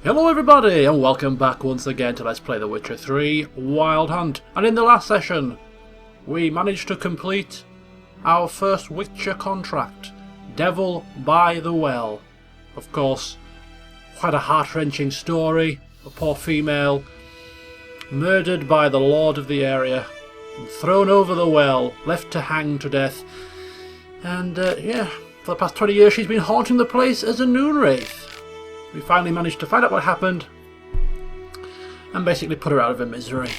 Hello everybody and welcome back once again to Let's Play The Witcher 3 Wild Hunt. And in the last session we managed to complete our first Witcher contract, Devil by the Well. Of course, quite a heart-wrenching story. A poor female murdered by the lord of the area, thrown over the well, left to hang to death. And yeah, for the past 20 years she's been haunting the place as a noon wraith. We finally managed to find out what happened and basically put her out of her misery.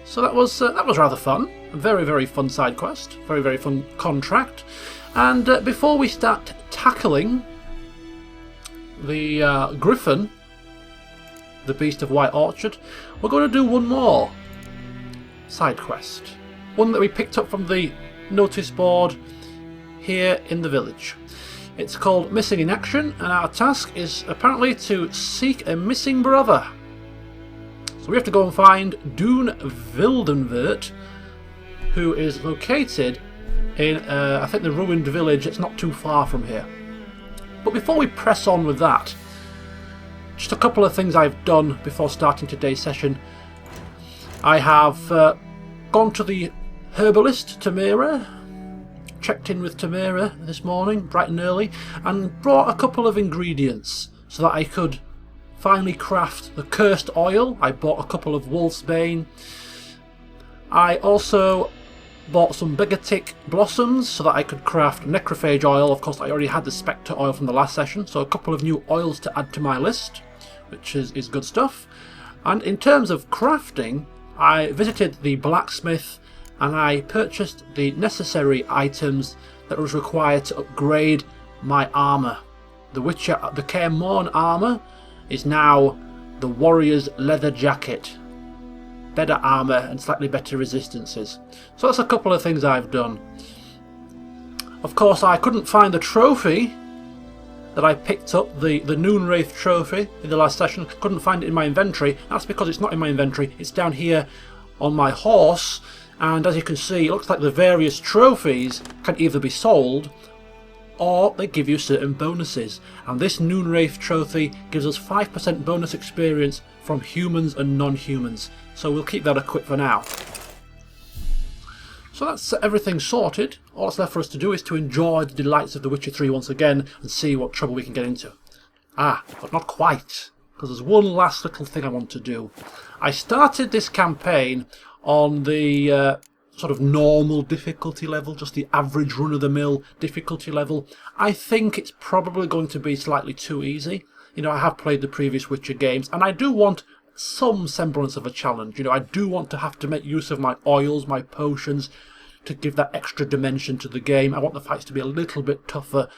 So that was rather fun. A very, very fun side quest. Very, very fun contract. And before we start tackling the Griffin, the Beast of White Orchard, we're going to do one more side quest. One that we picked up from the notice board here in the village. It's called Missing in Action, and our task is apparently to seek a missing brother. So we have to go and find Doon Vildenvert, who is located in, I think, the ruined village. It's not too far from here. But before we press on with that, just a couple of things I've done before starting today's session. I have gone to the herbalist, Tamira, checked in with Tamira this morning, bright and early, and brought a couple of ingredients so that I could finally craft the cursed oil. I bought a couple of wolfsbane. I also bought some bigotic blossoms so that I could craft necrophage oil. Of course, I already had the spectre oil from the last session, so a couple of new oils to add to my list, which is good stuff. And in terms of crafting, I visited the blacksmith and I purchased the necessary items that was required to upgrade my armour. The Kaer Morn armour is now the warrior's leather jacket. Better armour and slightly better resistances. So that's a couple of things I've done. Of course, I couldn't find the trophy that I picked up, the Noon Wraith trophy in the last session. Couldn't find it in my inventory. That's because it's not in my inventory. It's down here on my horse. And as you can see, it looks like the various trophies can either be sold or they give you certain bonuses. And this Noon Wraith trophy gives us 5% bonus experience from humans and non-humans. So we'll keep that equipped for now. So that's everything sorted. All that's left for us to do is to enjoy the delights of The Witcher 3 once again and see what trouble we can get into. But not quite, because there's one last little thing I want to do. I started this campaign on the sort of normal difficulty level, just the average run-of-the-mill difficulty level. I think it's probably going to be slightly too easy. You know, I have played the previous Witcher games, and I do want some semblance of a challenge. You know, I do want to have to make use of my oils, my potions, to give that extra dimension to the game. I want the fights to be a little bit tougher,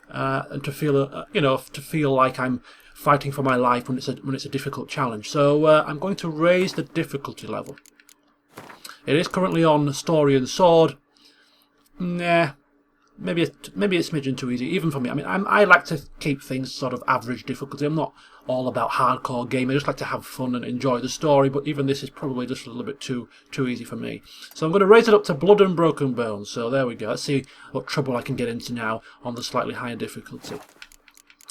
and to feel, to feel like I'm fighting for my life when it's a difficult challenge. So I'm going to raise the difficulty level. It is currently on Story and Sword. Nah, maybe it's a smidgen too easy, even for me. I mean, I like to keep things sort of average difficulty. I'm not all about hardcore gaming. I just like to have fun and enjoy the story, but even this is probably just a little bit too easy for me. So I'm going to raise it up to Blood and Broken Bones. So there we go. Let's see what trouble I can get into now on the slightly higher difficulty.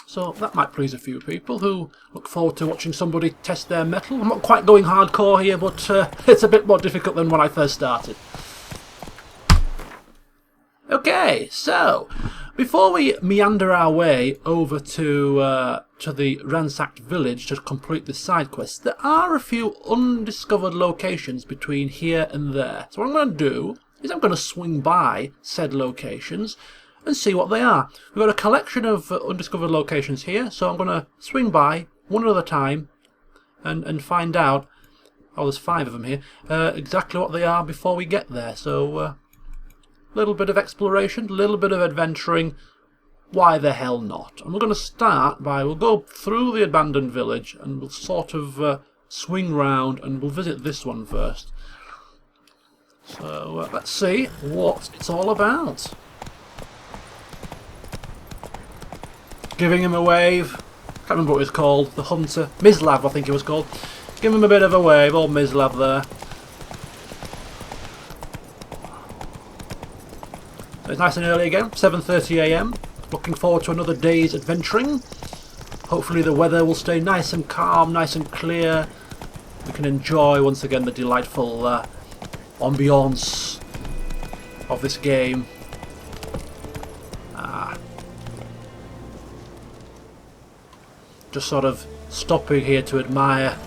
So that might please a few people who look forward to watching somebody test their mettle. I'm not quite going hardcore here, but it's a bit more difficult than when I first started. Okay, so before we meander our way over to the ransacked village to complete this side quest, there are a few undiscovered locations between here and there. So what I'm going to do is I'm going to swing by said locations and see what they are. We've got a collection of undiscovered locations here, so I'm going to swing by one at a time and find out, oh, there's 5 of them here, exactly what they are before we get there. So a little bit of exploration, a little bit of adventuring, why the hell not? And we're going to start by, we'll go through the abandoned village and we'll sort of swing round and we'll visit this one first. So let's see what it's all about. Giving him a wave. Can't remember what it was called. The hunter. Mislav, I think it was called. Give him a bit of a wave. Old Mislav there. It's nice and early again, 7:30 AM. Looking forward to another day's adventuring. Hopefully the weather will stay nice and calm, nice and clear. We can enjoy once again the delightful ambiance of this game. Just sort of stopping here to admire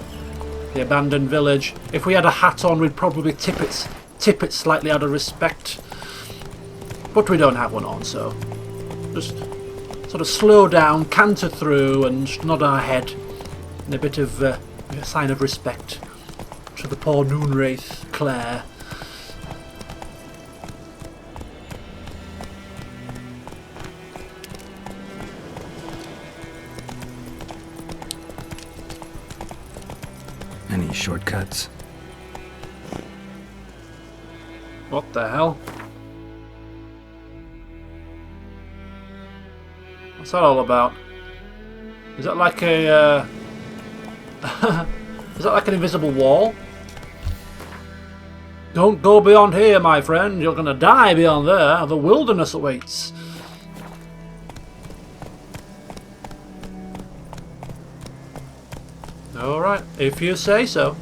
the abandoned village. If we had a hat on, we'd probably tip it slightly out of respect. But we don't have one on, so just sort of slow down, canter through, and just nod our head in a bit of a sign of respect to the poor Moonwraith Claire. Any shortcuts? What the hell? What's that all about? Is that like a is that like an invisible wall? Don't go beyond here, my friend. You're gonna die beyond there. The wilderness awaits. Alright, if you say so.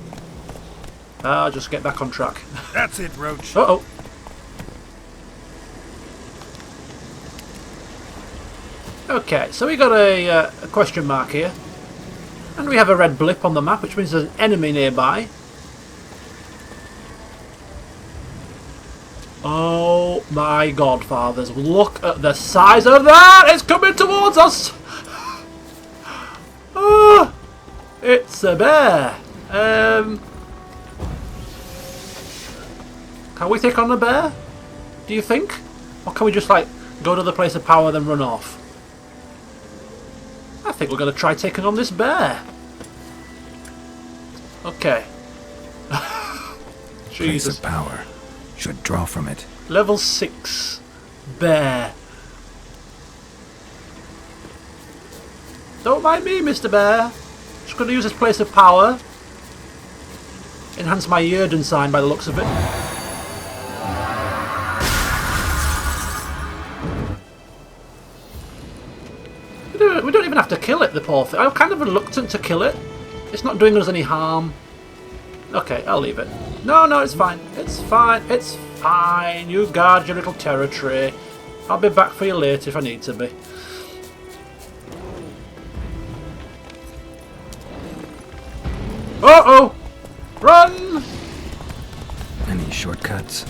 I'll just get back on track. That's it, Roach. Uh-oh. Okay, so we got a question mark here. And we have a red blip on the map, which means there's an enemy nearby. Oh my godfathers, look at the size of that! It's coming towards us! Oh, it's a bear. Can we take on the bear? Do you think? Or can we just like go to the place of power then run off? I think we're going to try taking on this bear. Okay. Place Jesus. of power. Should draw from it. Level 6 bear. Don't mind me, Mr. Bear. Just going to use this place of power. Enhance my Yerden sign by the looks of it. We don't even have to kill it, the poor thing. I'm kind of reluctant to kill it. It's not doing us any harm. Okay, I'll leave it. No, it's fine. It's fine. It's fine. You guard your little territory. I'll be back for you later if I need to be. Uh-oh! Run! Any shortcuts?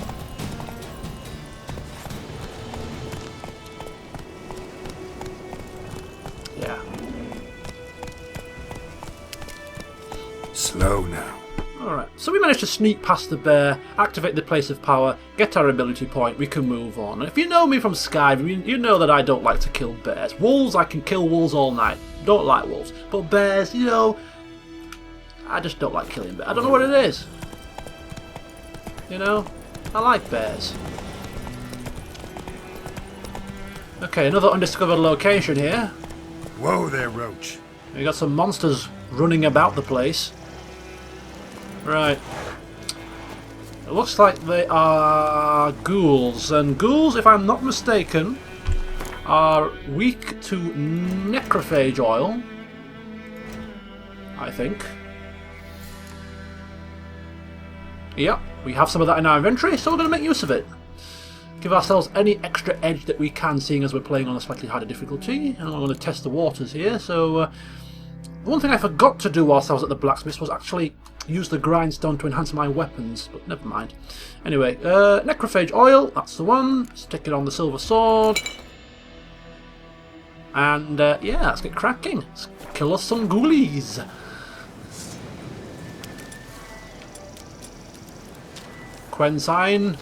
Yeah. Slow now. Alright, so we managed to sneak past the bear, activate the place of power, get our ability point, we can move on. And if you know me from Skyrim, you know that I don't like to kill bears. Wolves, I can kill wolves all night. Don't like wolves. But bears, you know, I just don't like killing bears. I don't know what it is. You know, I like bears. Okay, another undiscovered location here. Whoa there, Roach. We got some monsters running about the place. Right. It looks like they are ghouls. And ghouls, if I'm not mistaken, are weak to necrophage oil. I think. Yep, we have some of that in our inventory, so we're going to make use of it. Give ourselves any extra edge that we can, seeing as we're playing on a slightly harder difficulty. And I'm going to test the waters here, so... one thing I forgot to do whilst I was at the blacksmith was actually use the grindstone to enhance my weapons, but never mind. Anyway, necrophage oil, that's the one. Stick it on the silver sword. And yeah, let's get cracking. Let's kill us some ghoulies. Quensign.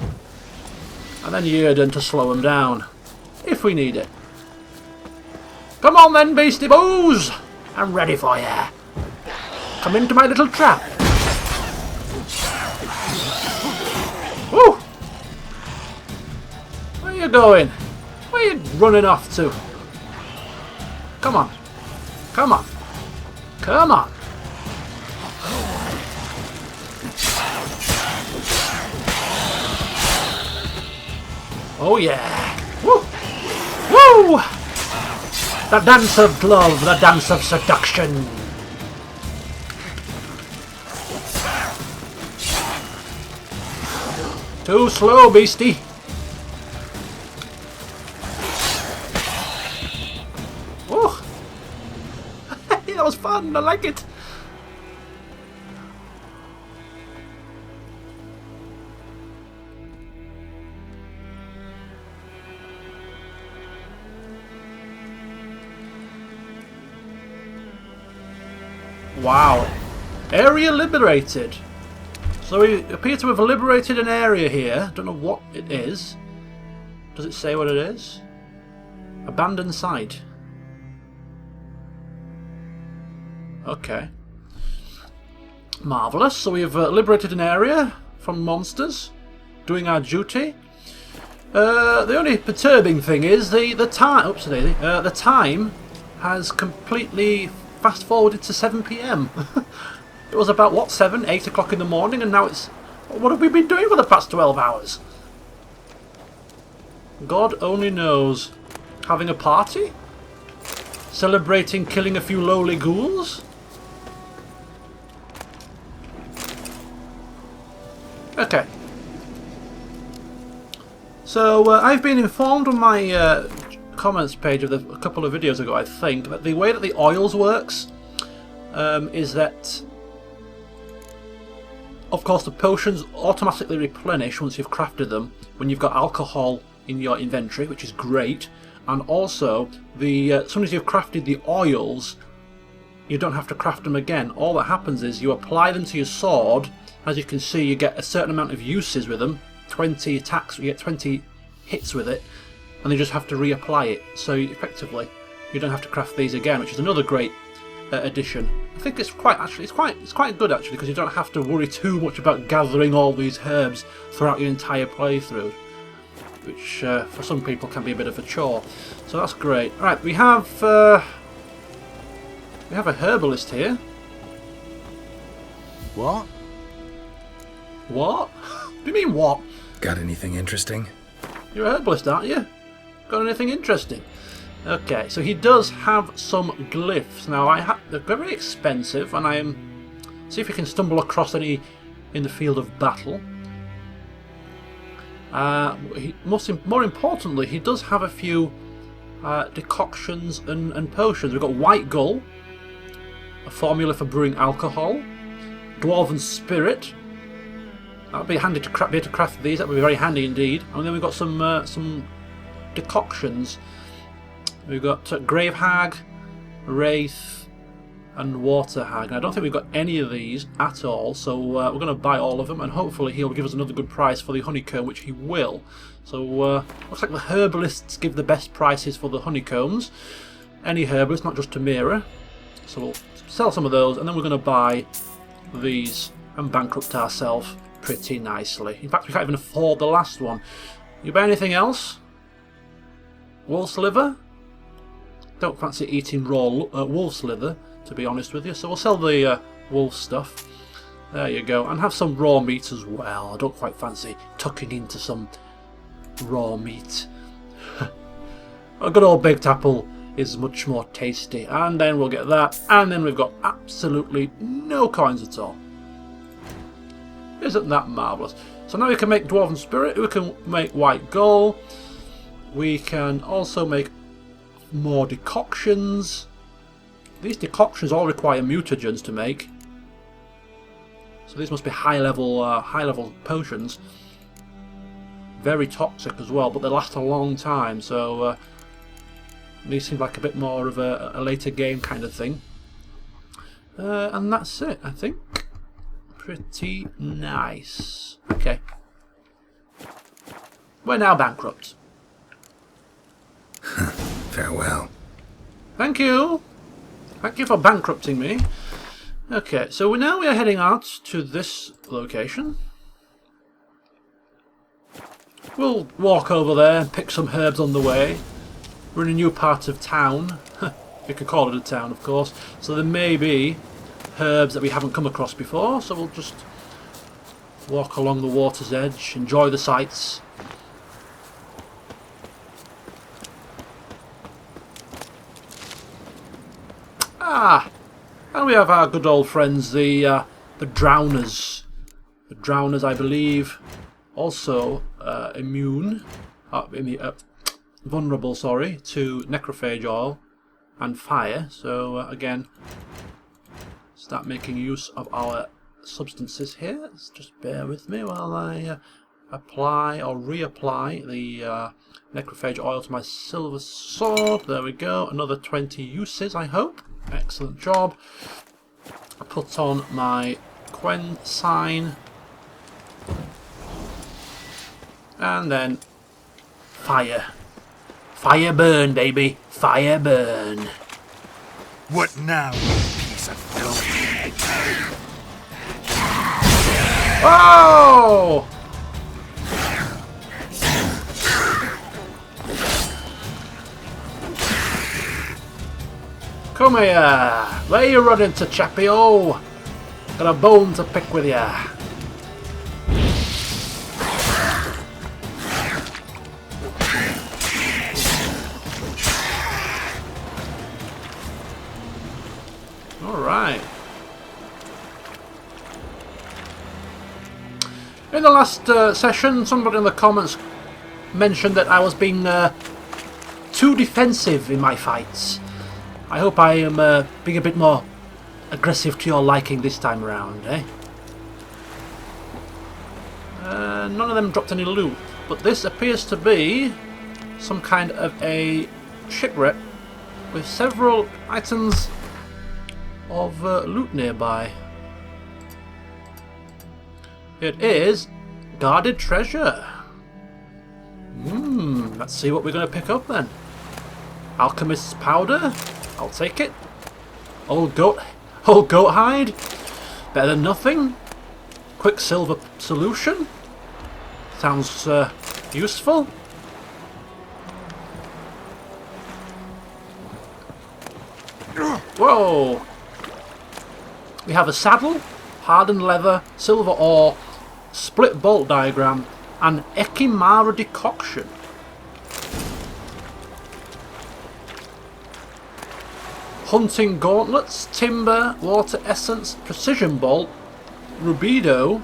And then Yerden to slow them down. If we need it. Come on then, beastie boos! I'm ready for you. Come into my little trap. Woo! Where are you going? Where are you running off to? Come on. Come on. Come on. Oh yeah. The dance of love, the dance of seduction. Too slow, beastie. Oh, that was fun. I like it. Wow. Area liberated. So we appear to have liberated an area here. Don't know what it is. Does it say what it is? Abandoned site. Okay. Marvellous. So we've liberated an area from monsters. Doing our duty. The only perturbing thing is the time. Oops, the time has completely fast forwarded to 7 PM. It was about, what, 7, 8 o'clock in the morning, and now it's... What have we been doing for the past 12 hours? God only knows. Having a party? Celebrating killing a few lowly ghouls? Okay. So, I've been informed on my comments page of a couple of videos ago, I think, that the way that the oils works is that, of course, the potions automatically replenish once you've crafted them when you've got alcohol in your inventory, which is great. And also, as soon as you've crafted the oils, you don't have to craft them again. All that happens is you apply them to your sword. As you can see, you get a certain amount of uses with them. 20 attacks, you get 20 hits with it, and you just have to reapply it. So effectively, you don't have to craft these again, which is another great addition. I think it's quite good actually, because you don't have to worry too much about gathering all these herbs throughout your entire playthrough, which for some people can be a bit of a chore. So that's great. All right, we have a herbalist here. What? What? What do you mean what? Got anything interesting? You're a herbalist, aren't you? Got anything interesting? Okay, so he does have some glyphs. Now, they're very expensive, and see if we can stumble across any in the field of battle. More importantly, he does have a few decoctions and potions. We've got White Gull, a formula for brewing alcohol, Dwarven Spirit. That'd be handy to be able to craft these. That would be very handy indeed. And then we've got some decoctions. We've got Grave Hag, Wraith, and Water Hag. And I don't think we've got any of these at all, so we're going to buy all of them, and hopefully he'll give us another good price for the honeycomb, which he will. So looks like the herbalists give the best prices for the honeycombs. Any herbalist, not just Tamira. So we'll sell some of those, and then we're going to buy these and bankrupt ourselves pretty nicely. In fact, we can't even afford the last one. You buy anything else? Wolf's liver? Don't fancy eating raw wolf's liver, to be honest with you, so we'll sell the wolf stuff. There you go, and have some raw meat as well. I don't quite fancy tucking into some raw meat. A good old baked apple is much more tasty. And then we'll get that, and then we've got absolutely no coins at all. Isn't that marvellous? So now we can make Dwarven Spirit, we can make White Gull, we can also make more decoctions. These decoctions all require mutagens to make, so these must be high level potions. Very toxic as well, but they last a long time, so these seem like a bit more of a later game kind of thing. And that's it, I think. Pretty nice. Okay. We're now bankrupt. Farewell. Thank you. Thank you for bankrupting me. Okay, so we are heading out to this location. We'll walk over there and pick some herbs on the way. We're in a new part of town. If you could call it a town, of course. So there may be herbs that we haven't come across before, so we'll just walk along the water's edge, enjoy the sights. Ah, and we have our good old friends, the Drowners. The Drowners, I believe, also vulnerable, sorry, to necrophage oil and fire. So again, start making use of our substances here. Just bear with me while I apply or reapply the necrophage oil to my silver sword. There we go. Another 20 uses, I hope. Excellent job. I put on my Quen sign. And then fire. Fire burn, baby. Fire burn. What now, you piece of filth? Oh! Come here. Where you running to, chappy? Oh, got a bone to pick with ya. Alright. In the last session, somebody in the comments mentioned that I was being too defensive in my fights. I hope I am being a bit more aggressive to your liking this time around, eh? None of them dropped any loot, but this appears to be some kind of a shipwreck with several items of loot nearby. It is guarded treasure. Let's see what we're going to pick up then. Alchemist's powder. I'll take it. Old goat hide. Better than nothing. Quicksilver solution. Sounds useful. Whoa! We have a saddle, hardened leather, silver ore, split bolt diagram, and Ekimara decoction. Hunting gauntlets, timber, water essence, precision bolt, rubido.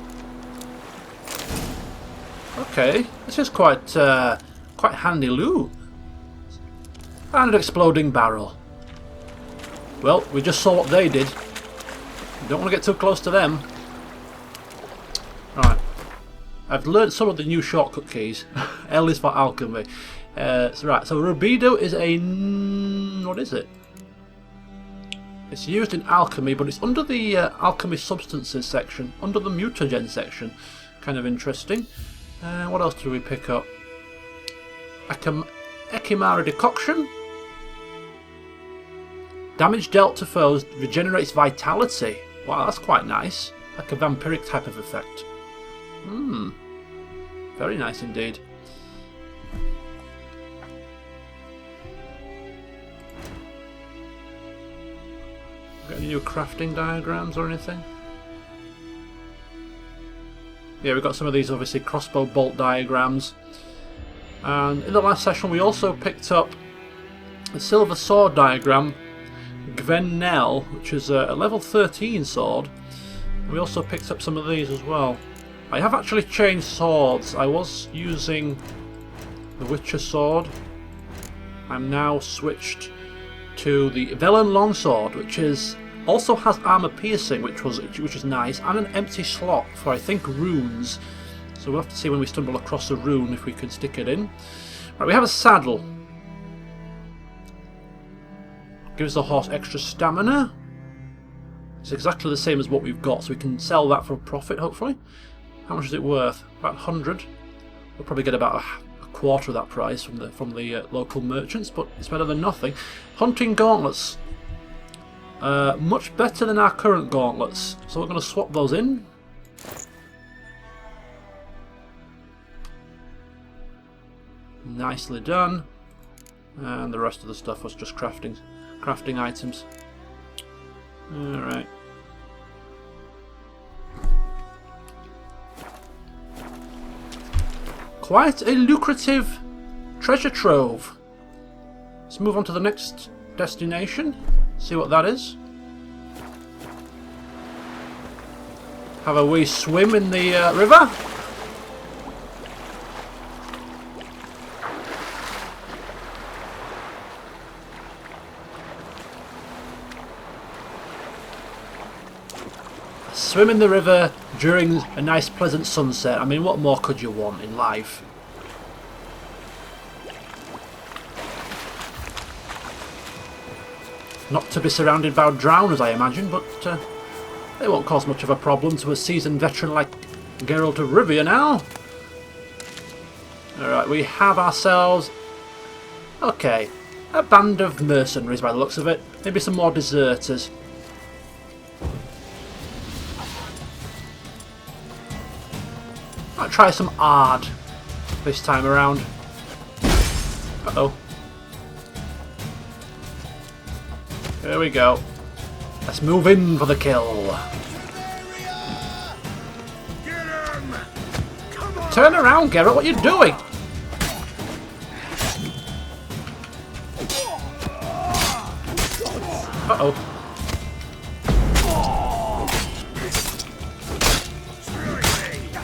Okay, this is quite handy loot. And an exploding barrel. Well, we just saw what they did. Don't want to get too close to them. Right. I've learned some of the new shortcut keys. L is for alchemy. Right, so rubido is a... what is it? It's used in alchemy, but it's under the alchemy substances section, under the mutagen section. Kind of interesting. What else do we pick up? Ekimara decoction. Damage dealt to foes regenerates vitality. Wow, that's quite nice. Like a vampiric type of effect. Very nice indeed. Got any new crafting diagrams or anything? Yeah, we've got some of these obviously crossbow bolt diagrams. And in the last session we also picked up a silver sword diagram, Gvenel, which is a level 13 sword. We also picked up some of these as well. I have actually changed swords. I was using the Witcher sword. I'm now switched to the Velen longsword, which also has armor piercing, which is nice, and an empty slot for I think runes. So we'll have to see when we stumble across a rune if we can stick it in. Right, we have a saddle. Gives the horse extra stamina. It's exactly the same as what we've got, so we can sell that for a profit, hopefully. How much is it worth? About 100. We'll probably get about a quarter of that price from the local merchants, but it's better than nothing. Hunting gauntlets. Much better than our current gauntlets, so we're going to swap those in. Nicely done. And the rest of the stuff was just crafting items. Alright. Quite a lucrative treasure trove. Let's move on to the next destination. See what that is. Have a wee swim in the river. Swim in the river during a nice pleasant sunset. I mean, what more could you want in life? Not to be surrounded by drowners, I imagine, but they won't cause much of a problem to a seasoned veteran like Geralt of Rivia now. Alright, we have ourselves... okay, a band of mercenaries by the looks of it. Maybe some more deserters. I'll try some Ard this time around. Uh-oh. There we go. Let's move in for the kill. Turn around, Geralt. What are you doing? Uh-oh.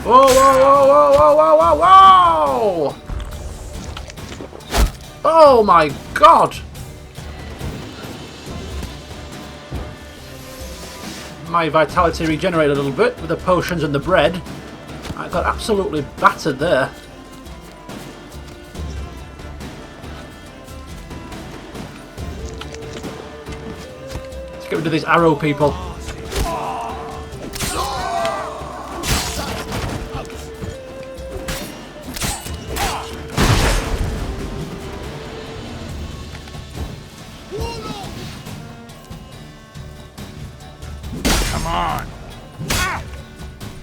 Whoa, whoa, whoa, whoa, whoa, whoa, whoa, whoa! Oh my god! My vitality regenerated a little bit with the potions and the bread. I got absolutely battered there. Let's get rid of these arrow people. Come on.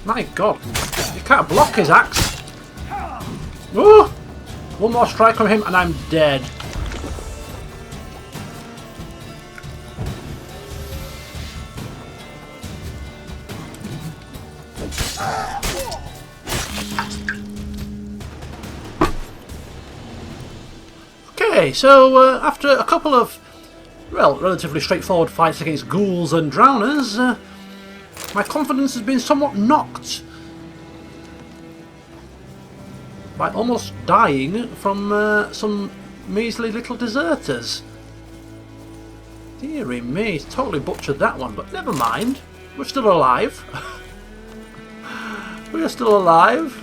My god, you can't block his axe. Ooh! One more strike from him and I'm dead. Okay, so after a couple of, well, relatively straightforward fights against ghouls and drowners, my confidence has been somewhat knocked by almost dying from some measly little deserters. Deary me, totally butchered that one, but never mind. We're still alive. We're still alive.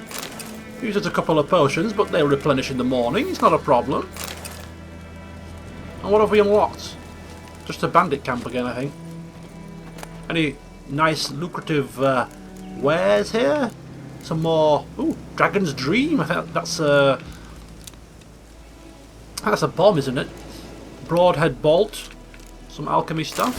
Used a couple of potions, but they'll replenish in the morning. It's not a problem. And what have we unlocked? Just a bandit camp again, I think. Any nice lucrative wares here? Some more... ooh, Dragon's Dream. I think that's a bomb, isn't it? Broadhead Bolt. Some alchemy stuff.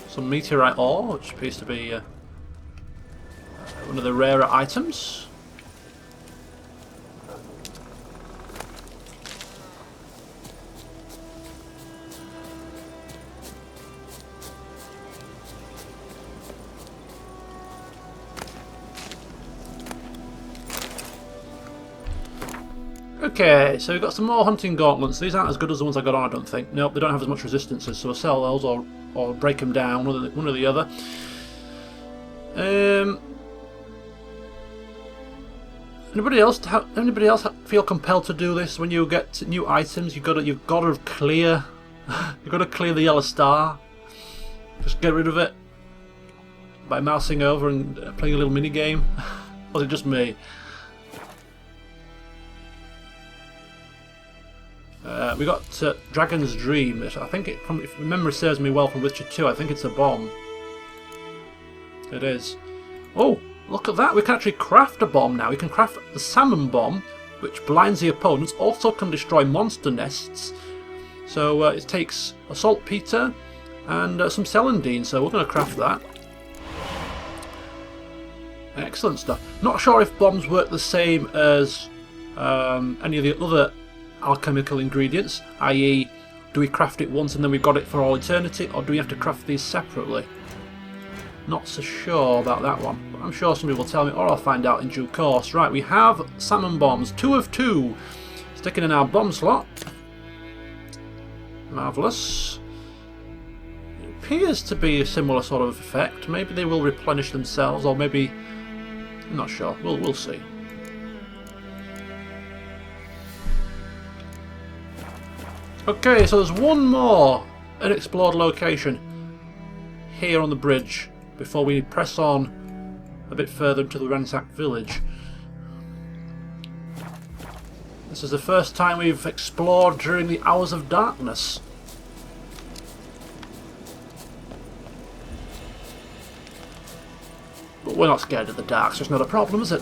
Some meteorite ore, which appears to be one of the rarer items. Okay, so we've got some more hunting gauntlets. These aren't as good as the ones I got on, I don't think. Nope, they don't have as much resistances, so I'll sell those or break them down, one or the other. Anybody else feel compelled to do this? When you get new items, you've got to clear the yellow star. Just get rid of it by mousing over and playing a little mini game. Was it just me? We got Dragon's Dream. I think if memory serves me well from Witcher 2, I think it's a bomb. It is. Oh, look at that! We can actually craft a bomb now. We can craft the salmon bomb, which blinds the opponents. Also can destroy monster nests. So it takes a saltpeter and some celandine. So we're going to craft that. Excellent stuff. Not sure if bombs work the same as any of the other alchemical ingredients, i.e. do we craft it once and then we've got it for all eternity, or do we have to craft these separately? Not so sure about that one, but I'm sure somebody will tell me, or I'll find out in due course. Right, we have salmon bombs, 2 of 2. Sticking in our bomb slot. Marvellous. It appears to be a similar sort of effect. Maybe they will replenish themselves, or maybe... I'm not sure. We'll see. Okay, so there's one more unexplored location here on the bridge before we press on a bit further into the ransacked village. This is the first time we've explored during the hours of darkness. But we're not scared of the dark, so it's not a problem, is it?